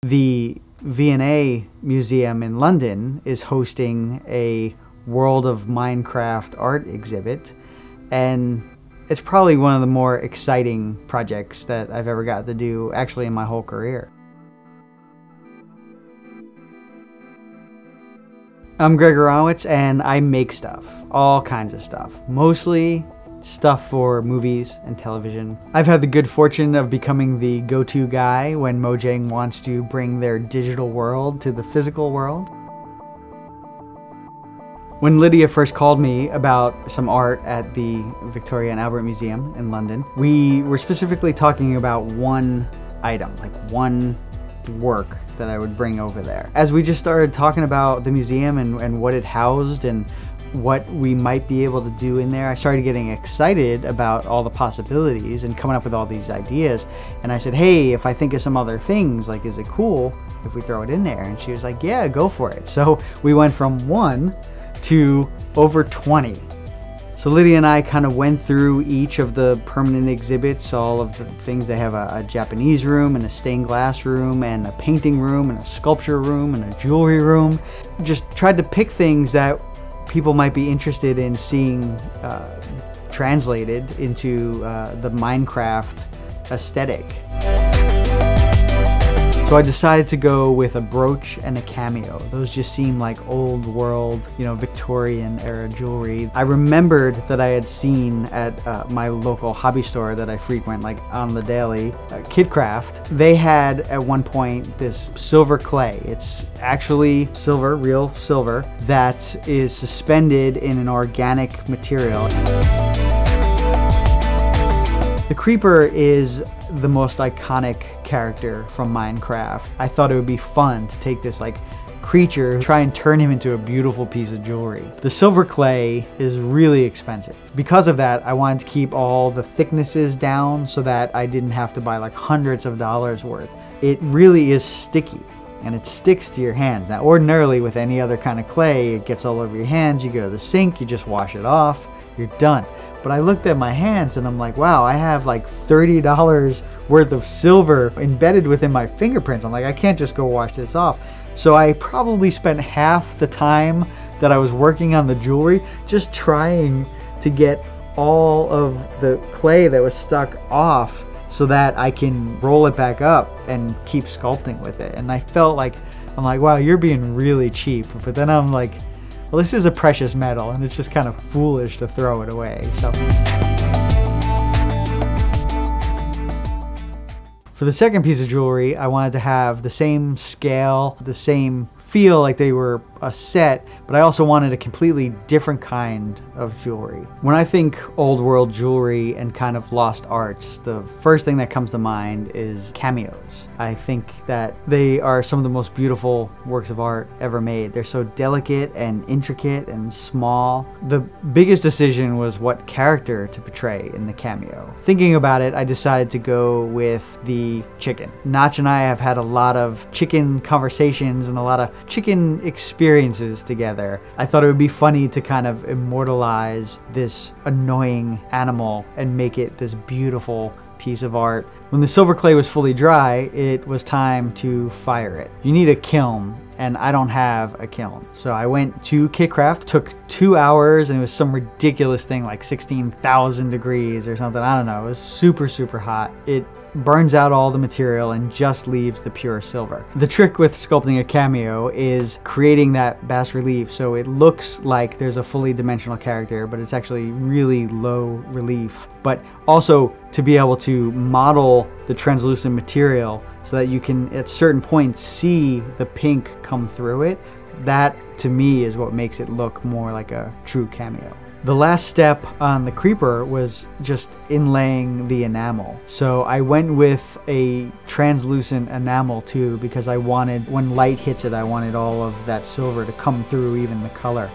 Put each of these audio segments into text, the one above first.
The V&A Museum in London is hosting a World of Minecraft art exhibit, and it's probably one of the more exciting projects that I've ever got to do, actually, in my whole career. I'm Greg Aronowitz, and I make stuff, all kinds of stuff, mostly stuff for movies and television. I've had the good fortune of becoming the go-to guy when Mojang wants to bring their digital world to the physical world. When Lydia first called me about some art at the Victoria and Albert Museum in London, we were specifically talking about one item, like one work that I would bring over there. As we just started talking about the museum and what it housed and what we might be able to do in there, I started getting excited about all the possibilities and coming up with all these ideas. And I said, hey, if I think of some other things, like, is it cool if we throw it in there? And she was like, yeah, go for it. So we went from 1 to over 20. So Lydia and I kind of went through each of the permanent exhibits, all of the things. They have a Japanese room and a stained glass room and a painting room and a sculpture room and a jewelry room. Just tried to pick things that people might be interested in seeing translated into the Minecraft aesthetic. So I decided to go with a brooch and a cameo. Those just seem like old world, Victorian era jewelry. I remembered that I had seen at my local hobby store that I frequent, like on the daily, Kidcraft. They had at one point this silver clay. It's actually silver, real silver, that is suspended in an organic material. The creeper is the most iconic character from Minecraft. I thought it would be fun to take this creature, try and turn him into a beautiful piece of jewelry. The silver clay is really expensive. Because of that, I wanted to keep all the thicknesses down so that I didn't have to buy hundreds of dollars worth. It really is sticky, and it sticks to your hands. Now, ordinarily with any other kind of clay, it gets all over your hands. You go to the sink, you just wash it off, you're done. But I looked at my hands and I'm like, wow, I have $30 worth of silver embedded within my fingerprints. I'm like, I can't just go wash this off. So I probably spent half the time that I was working on the jewelry just trying to get all of the clay that was stuck off so that I can roll it back up and keep sculpting with it. And I felt I'm like, wow, you're being really cheap. But then I'm like, well, this is a precious metal, and it's just kind of foolish to throw it away. So for the second piece of jewelry, I wanted to have the same scale, the same feel, like they were a set, but I also wanted a completely different kind of jewelry. When I think old world jewelry and kind of lost arts, the first thing that comes to mind is cameos. I think that they are some of the most beautiful works of art ever made. They're so delicate and intricate and small. The biggest decision was what character to portray in the cameo. Thinking about it, I decided to go with the chicken. Notch and I have had a lot of chicken conversations and a lot of chicken experiences together. I thought it would be funny to kind of immortalize this annoying animal and make it this beautiful piece of art. When the silver clay was fully dry, it was time to fire it. You need a kiln, and I don't have a kiln. So I went to Kidcraft, took 2 hours, and it was some ridiculous thing like 16,000 degrees or something. I don't know, it was super, super hot. It burns out all the material and just leaves the pure silver. The trick with sculpting a cameo is creating that bas relief so it looks like there's a fully dimensional character, but it's actually really low relief. But also to be able to model the translucent material so that you can at certain points see the pink come through it. That to me is what makes it look more like a true cameo. The last step on the creeper was just inlaying the enamel. So I went with a translucent enamel too, because I wanted, when light hits it, I wanted all of that silver to come through, even the color.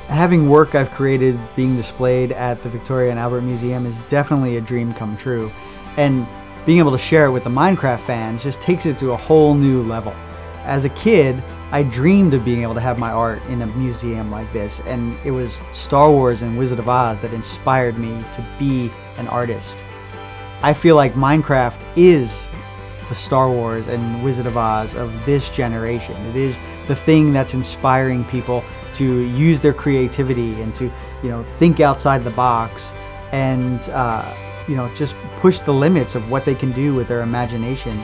Having work I've created being displayed at the Victoria and Albert Museum is definitely a dream come true. And being able to share it with the Minecraft fans just takes it to a whole new level. As a kid, I dreamed of being able to have my art in a museum like this, and it was Star Wars and Wizard of Oz that inspired me to be an artist. I feel like Minecraft is the Star Wars and Wizard of Oz of this generation. It is the thing that's inspiring people to use their creativity and to, you know, think outside the box and, you know, just push the limits of what they can do with their imagination.